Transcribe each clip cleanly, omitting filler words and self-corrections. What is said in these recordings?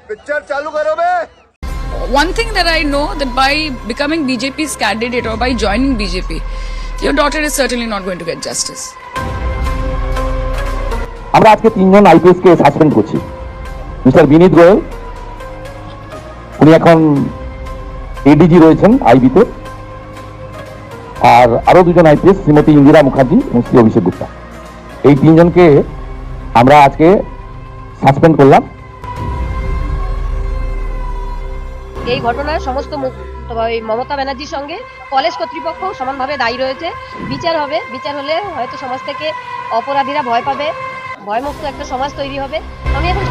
Picture चालू करो बे। One thing that I know that by becoming BJP's candidate or by joining BJP, your daughter is certainly not going to get justice. আমরা আজকে তিনজন IPS কে suspend করছি। Mister বিনীত গোয়েল, উনি এখন ADG রয়েছেন আইবিতে, আর আরো দুজন আইপিএস, শ্রীমতী ইন্দিরা মুখার্জি এবং শ্রী অভিষেক গুপ্তা, এই তিনজনকে আমরা আজকে সাসপেন্ড করলাম। এই ঘটনার সমস্ত মমতা ব্যানার্জির সঙ্গে কলেজ কর্তৃপক্ষ সমানভাবে দায়ী রয়েছে। বিচার হবে, বিচার হলে হয়তো সমাজ থেকে অপরাধীরা ভয় পাবে, ভয়মুক্ত একটা সমাজ তৈরি হবে। আমি এখন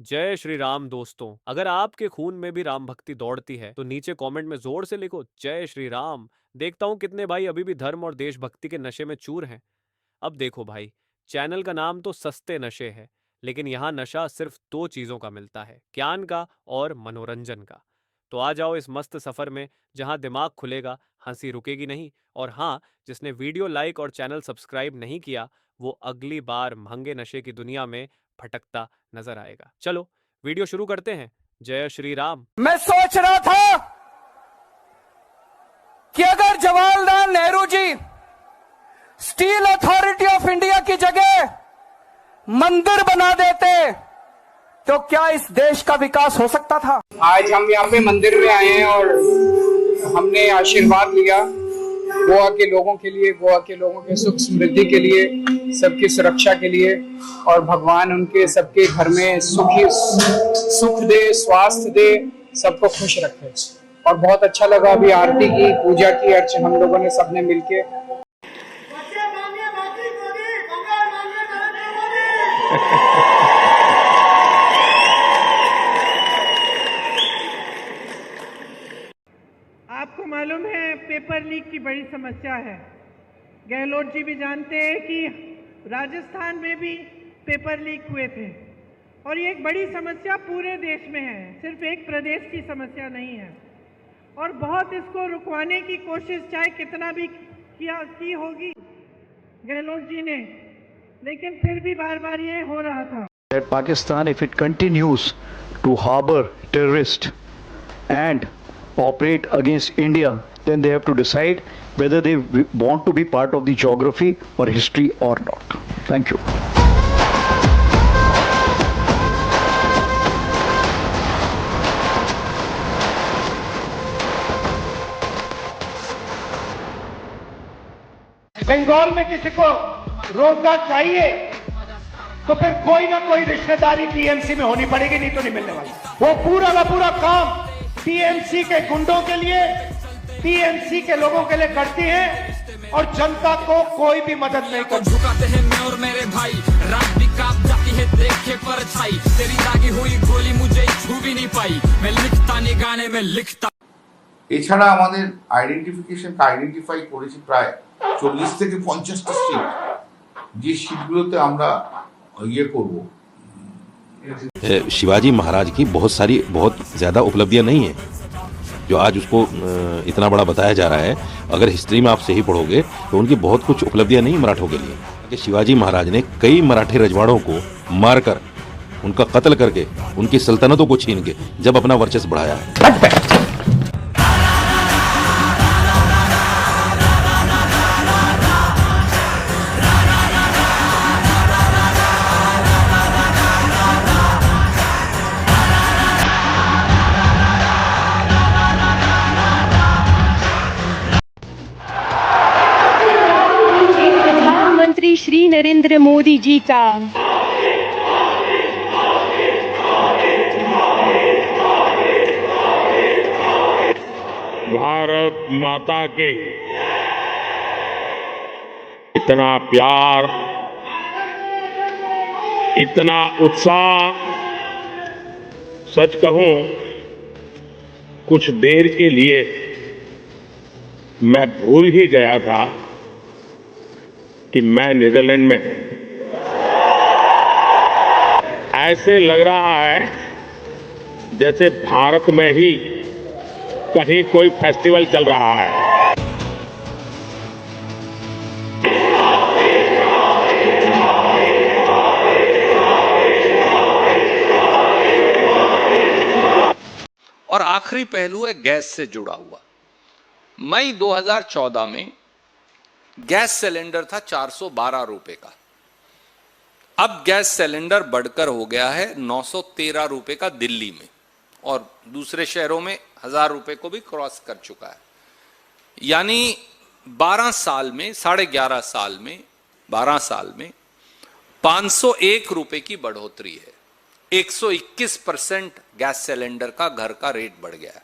जय श्री राम दोस्तों, अगर आपके खून में भी राम भक्ति दौड़ती है तो नीचे कमेंट में जोर से लिखो जय श्री राम। देखता हूं कितने भाई अभी भी धर्म और देशभक्ति के नशे में चूर हैं। अब देखो भाई, चैनल का नाम तो सस्ते नशे है, लेकिन यहाँ नशा सिर्फ दो चीजों का मिलता है, ज्ञान का और मनोरंजन का। तो आ जाओ इस मस्त सफर में जहां दिमाग खुलेगा, हंसी रुकेगी नहीं, और हाँ, जिसने वीडियो लाइक और चैनल सब्सक्राइब नहीं किया वो अगली बार महंगे नशे की दुनिया में भटकता नजर आएगा। चलो वीडियो शुरू करते हैं। जय श्री राम। मैं सोच रहा था कि अगर Jawaharlal Nehru ji steel authority of India की जगह मंदिर बना देते तो क्या इस देश का विकास हो सकता था। आज हम यहाँ पे मंदिर में आए हैं और हमने आशीर्वाद लिया गोवा के लोगों के लिए, गोवा के लोगों के सुख समृद्धि के लिए, सबकी सुरक्षा के लिए, और भगवान उनके सबके घर में सुख दे, स्वास्थ्य दे, सबको खुश रखे। और बहुत अच्छा लगा अभी आरती की, पूजा की, अर्च हम लोगों ने सबने मिलके। आपको मालूम है पेपर लीक की बड़ी समस्या है। गहलोत जी भी जानते हैं कि राजस्थान में भी पेपर लीक हुए थे, और ये एक बड़ी समस्या पूरे देश में है, सिर्फ एक प्रदेश की समस्या नहीं है। और बहुत इसको रुकवाने की कोशिश चाहे कितना भी की होगी गहलोत जी ने, लेकिन फिर भी बार बार ये हो रहा था। That Pakistan, if it continues to harbor terrorists and operate against India, then they have to decide whether they want to be part of the geography or history or not. Thank you. Bengal में किसी को रोजगार चाहिए तो फिर कोई ना कोई रिश्तेदारी टीएमसी में होनी पड़ेगी, नहीं तो नहीं मिलने वाली। वो पूरा का पूरा काम टीएमसी के गुंडों के लिए, टीएमसी के लोगों के लिए करती है, और जनता को कोई भी मदद नहीं करती। झुकाते हैं मैं और मेरे भाई, रात भी कांप जाती है देखे परछाई, तेरी दागी हुई गोली मुझे छू भी नहीं पाई, मैं लिखता नहीं गाने में लिखता। এছাড়া আমাদের আইডেন্টিফিকেশনকে আইডেন্টিফাই করেছি প্রায় 40 থেকে 50টা সিট, যে সিটগুলোতে আমরা ইয়ে করব। शिवाजी महाराज की बहुत ज़्यादा उपलब्धियां नहीं हैं जो आज उसको इतना बड़ा बताया जा रहा है। अगर हिस्ट्री में आप सही पढ़ोगे तो उनकी बहुत कुछ उपलब्धियां नहीं मराठों के लिए, कि शिवाजी महाराज ने कई मराठी रजवाड़ों को मारकर, उनका कत्ल करके, उनकी सल्तनतों को छीन के जब अपना वर्चस्व बढ़ाया है। श्री नरेंद्र मोदी जी का भारत माता के इतना प्यार, इतना उत्साह, सच कहूं कुछ देर के लिए मैं भूल ही गया था कि मैं नीदरलैंड में। ऐसे लग रहा है जैसे भारत में ही कहीं कोई फेस्टिवल चल रहा है। और आखिरी पहलू है गैस से जुड़ा हुआ। मई 2014 में गैस सिलेंडर था 412 रुपए का, अब गैस सिलेंडर बढ़कर हो गया है 913 रुपए का दिल्ली में, और दूसरे शहरों में 1000 रुपए को भी क्रॉस कर चुका है। यानी 12 साल में, 11.5 साल में, 12 साल में 501 रुपए की बढ़ोतरी है। 121% गैस सिलेंडर का घर का रेट बढ़ गया है।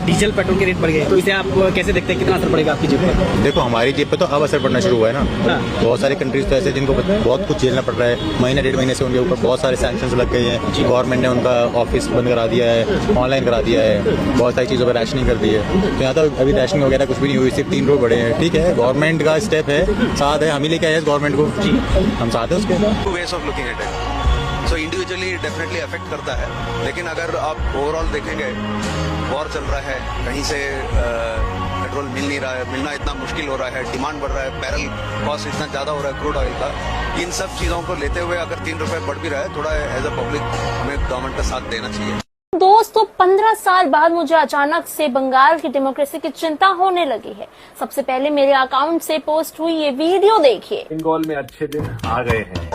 डीजल पेट्रोल के रेट बढ़ गए, तो इसे आप कैसे देखते हैं, कितना असर पड़ेगा आपकी जेब पर? देखो, हमारी जेब पे तो अब असर पड़ना शुरू हुआ है ना। बहुत सारे कंट्रीज तो ऐसे जिनको बहुत कुछ झेलना पड़ रहा है। महीने 1.5 महीने से उनके ऊपर बहुत सारे सैंक्शंस लग गए हैं। गवर्नमेंट ने उनका ऑफिस बंद करा दिया है, ऑनलाइन करा दिया है, बहुत सारी चीज़ों पर रैशनिंग कर दी है। तो यहाँ तो अभी रैशनिंग वगैरह कुछ भी नहीं हुई, सिर्फ 3 रुपये बढ़े हैं। ठीक है, गवर्नमेंट का स्टेप है, साथ है, हम ही लेके आए गवर्नमेंट को, हम साथ हैं उसके। Ways of looking at it, so individually definitely affect करता है, लेकिन अगर आप ओवरऑल देखेंगे, वॉर चल रहा है, कहीं से पेट्रोल मिल नहीं रहा है, मिलना इतना मुश्किल हो रहा है, डिमांड बढ़ रहा है, बैरल कॉस्ट इतना ज़्यादा हो रहा है क्रूड ऑयल का, इन सब चीज़ों को लेते हुए अगर 3 रुपये बढ़ भी रहा है, थोड़ा एज अ पब्लिक हमें गवर्नमेंट का साथ देना चाहिए। दोस्तों, 15 साल बाद मुझे अचानक से बंगाल की डेमोक्रेसी की चिंता होने लगी है। सबसे पहले मेरे अकाउंट से पोस्ट हुई ये वीडियो देखिए। बंगाल में अच्छे दिन आ गए हैं।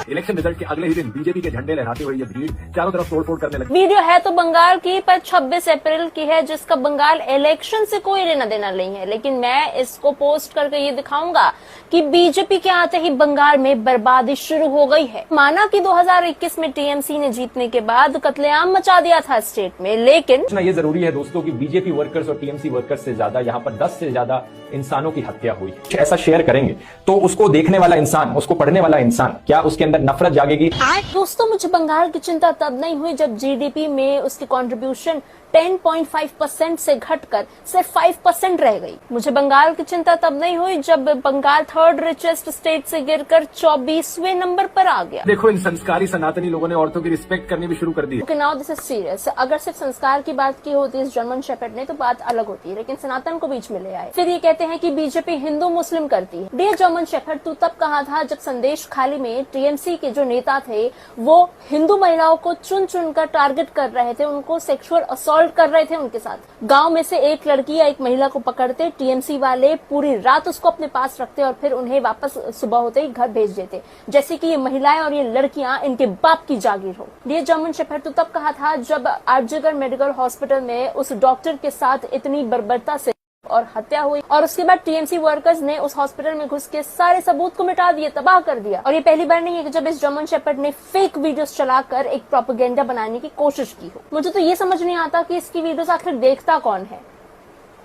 इलेक्शन रिजल्ट के अगले ही दिन बीजेपी के झंडे लहराते हुए ये भीड़ चारों तरफ तोड़फोड़ करने लगी। वीडियो है तो बंगाल की, पर 26 अप्रैल की है, जिसका बंगाल इलेक्शन से कोई लेना देना नहीं है। लेकिन मैं इसको पोस्ट करके ये दिखाऊंगा कि बीजेपी के आते ही बंगाल में बर्बादी शुरू हो गई है। माना कि 2021 में टीएमसी ने जीतने के बाद कत्लेआम मचा दिया था स्टेट में, लेकिन ये जरूरी है दोस्तों कि बीजेपी वर्कर्स और टीएमसी वर्कर्स से ज्यादा यहाँ पर 10 से ज्यादा इंसानों की हत्या हुई। ऐसा शेयर करेंगे तो उसको देखने वाला इंसान, उसको पढ़ने वाला इंसान, क्या उसके अंदर नफरत जागेगी? दोस्तों, मुझे बंगाल की चिंता तब नहीं हुई जब जीडीपी में उसकी कंट्रीब्यूशन 10.5% से घटकर सिर्फ 5% रह गई। मुझे बंगाल की चिंता तब नहीं हुई जब बंगाल 3rd रिचेस्ट स्टेट से गिरकर 24वें नंबर पर आ गया। देखो, इन संस्कारी सनातनी लोगों ने औरतों की रिस्पेक्ट करनी भी शुरू कर दी। Now this is serious. अगर सिर्फ संस्कार की बात की होती इस जर्मन शेफर्ड ने तो बात अलग होती है, लेकिन सनातन को बीच में ले आए। फिर ये कहते हैं कि बीजेपी हिंदू मुस्लिम करती है। डियर जर्मन शेफर्ड, तू तब कहा था जब संदेश खाली में टीएमसी के जो नेता थे वो हिंदू महिलाओं को चुन चुन कर टारगेट कर रहे थे, उनको सेक्सुअल असॉल्ट कर रहे थे उनके साथ। गांव में से एक लड़की या एक महिला को पकड़ते, टीएमसी वाले पूरी रात उसको अपने पास रखते और फिर उन्हें वापस सुबह होते ही घर भेज देते, जैसे कि ये महिलाएं और ये लड़कियां इनके बाप की जागीर हो। डियर जर्मन शेफर्ड, तो तब कहा था जब आर्जगर मेडिकल हॉस्पिटल में उस डॉक्टर के साथ इतनी बर्बरता से और हत्या हुई, और उसके बाद टीएमसी वर्कर्स ने उस हॉस्पिटल में घुस के सारे सबूत को मिटा दिए, तबाह कर दिया। और ये पहली बार नहीं है कि जब इस जर्मन शेफर्ड ने फेक वीडियोस चलाकर एक प्रोपेगेंडा बनाने की कोशिश की हो। मुझे तो ये समझ नहीं आता कि इसकी वीडियोस आखिर देखता कौन है।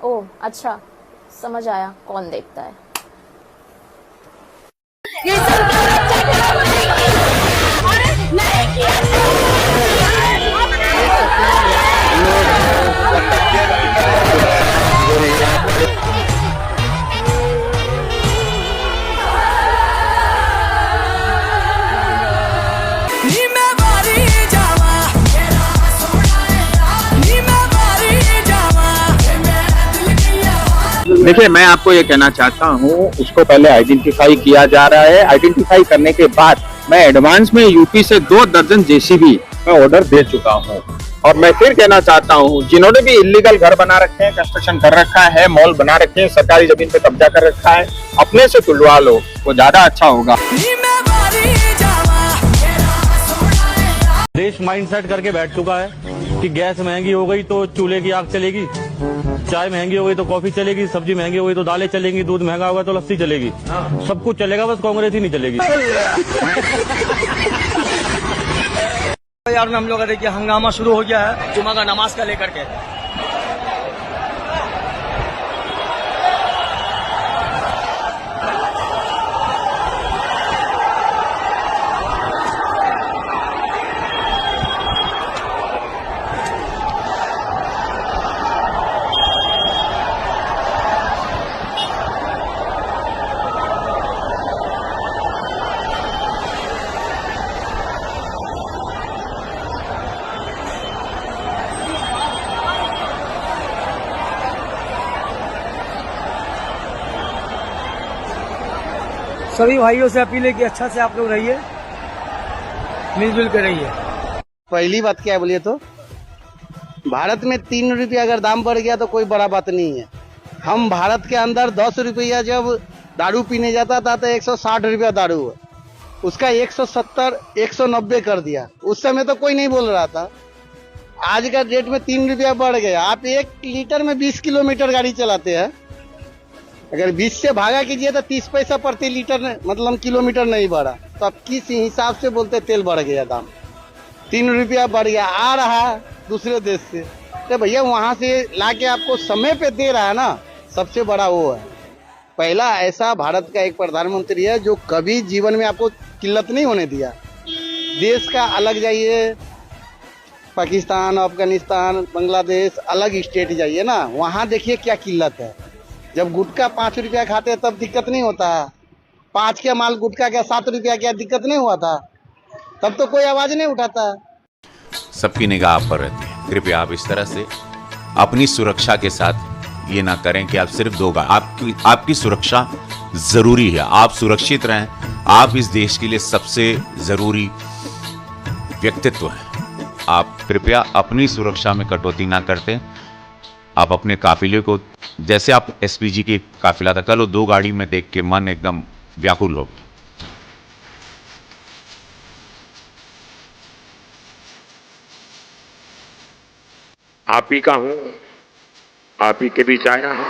ओह अच्छा, समझ आया कौन देखता है। देखिए, मैं आपको ये कहना चाहता हूँ, उसको पहले आइडेंटिफाई किया जा रहा है। आइडेंटिफाई करने के बाद मैं एडवांस में यूपी से 2 दर्जन जेसीबी मैं ऑर्डर दे चुका हूँ। और मैं फिर कहना चाहता हूँ, जिन्होंने भी इलीगल घर बना रखे हैं, कंस्ट्रक्शन कर रखा है, मॉल बना रखे हैं, सरकारी जमीन पे कब्जा कर रखा है, अपने से तुलवा लो, वो ज्यादा अच्छा होगा। देश माइंडसेट करके बैठ चुका है कि गैस महंगी हो गई तो चूल्हे की आग चलेगी, चाय महंगी हो गई तो कॉफी चलेगी, सब्जी महंगी हो गई तो दालें चलेंगी, दूध महंगा होगा तो लस्सी चलेगी। सब कुछ चलेगा, बस कांग्रेस ही नहीं चलेगी। यार में हम लोग देखिए हंगामा शुरू हो गया है जुमा का नमाज का लेकर के। सभी भाइयों से अपील है कि अच्छा से आप लोग रहिए, मिलजुल कर रहिए। पहली बात क्या है बोलिए तो, भारत में 3 रुपया अगर दाम बढ़ गया तो कोई बड़ा बात नहीं है। हम भारत के अंदर 10 रुपया जब दारू पीने जाता था तो 160 रुपया दारू है, उसका 170 190 कर दिया। उस समय तो कोई नहीं बोल रहा था। आज का डेट में 3 रुपया बढ़ गया। आप 1 लीटर में 20 किलोमीटर गाड़ी चलाते हैं, अगर 20 से भागा कीजिए तो 30 पैसा प्रति लीटर मतलब किलोमीटर नहीं बढ़ा, तो आप किस हिसाब से बोलते तेल बढ़ गया दाम? 3 रुपया बढ़ गया। आ रहा है दूसरे देश से, तो भैया वहां से लाके आपको समय पे दे रहा है ना, सबसे बड़ा वो है। पहला ऐसा भारत का एक प्रधानमंत्री है जो कभी जीवन में आपको किल्लत नहीं होने दिया। देश का अलग जाइए, पाकिस्तान, अफगानिस्तान, बांग्लादेश, अलग स्टेट जाइए ना, वहाँ देखिए क्या किल्लत है। जब गुटखा 5 रुपया खाते हैं तब दिक्कत नहीं होता, 5 के माल गुटखा क्या 7 रुपया क्या दिक्कत नहीं हुआ था, तब तो कोई आवाज नहीं उठाता। सबकी निगाह आप पर रहती है। कृपया आप इस तरह से अपनी सुरक्षा के साथ ये ना करें कि आप सिर्फ दो आपकी सुरक्षा जरूरी है। आप सुरक्षित रहें, आप इस देश के लिए सबसे जरूरी व्यक्तित्व हैं। आप कृपया अपनी सुरक्षा में कटौती ना करते। आप अपने काफिले को, जैसे आप एसपीजी की काफिला था कल, वो 2 गाड़ी में देख के मन एकदम व्याकुल हो। आप ही का हूं, आप ही के बीच आया हूं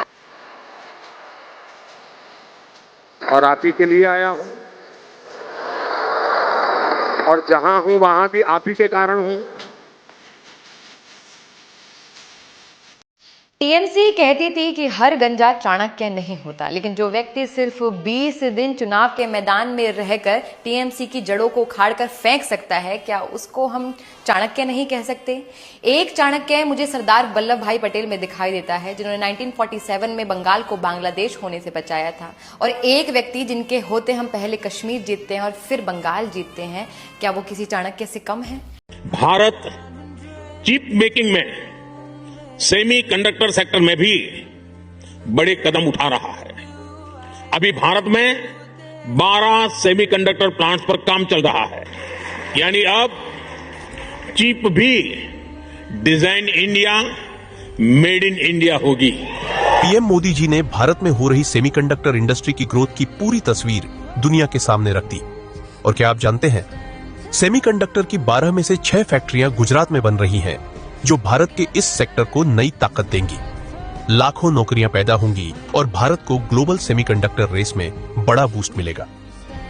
और आप ही के लिए आया हूं, और जहां हूं वहां भी आप ही के कारण हूं। टीएमसी कहती थी कि हर गंजा चाणक्य नहीं होता, लेकिन जो व्यक्ति सिर्फ 20 दिन चुनाव के मैदान में रहकर टीएमसी की जड़ों को उखाड़कर फेंक सकता है, क्या उसको हम चाणक्य नहीं कह सकते? एक चाणक्य मुझे सरदार वल्लभ भाई पटेल में दिखाई देता है, जिन्होंने 1947 में बंगाल को बांग्लादेश होने से बचाया था। और एक व्यक्ति जिनके होते हम पहले कश्मीर जीतते हैं और फिर बंगाल जीतते हैं, क्या वो किसी चाणक्य से कम है? भारत चिप मेकिंग में, सेमी कंडक्टर सेक्टर में भी बड़े कदम उठा रहा है। अभी भारत में 12 सेमी कंडक्टर प्लांट्स पर काम चल रहा है, यानी अब चिप भी design India, made in India होगी। पीएम मोदी जी ने भारत में हो रही सेमीकंडक्टर इंडस्ट्री की ग्रोथ की पूरी तस्वीर दुनिया के सामने रख दी। और क्या आप जानते हैं, सेमीकंडक्टर की 12 में से 6 फैक्ट्रियां गुजरात में बन रही हैं, जो भारत के इस सेक्टर को नई ताकत देंगी। लाखों नौकरियां पैदा होंगी और भारत को ग्लोबल सेमीकंडक्टर रेस में बड़ा बूस्ट मिलेगा।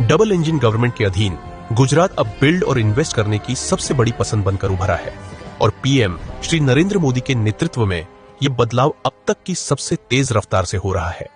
डबल इंजन गवर्नमेंट के अधीन गुजरात अब बिल्ड और इन्वेस्ट करने की सबसे बड़ी पसंद बनकर उभरा है, और पीएम श्री नरेंद्र मोदी के नेतृत्व में यह बदलाव अब तक की सबसे तेज रफ्तार से हो रहा है।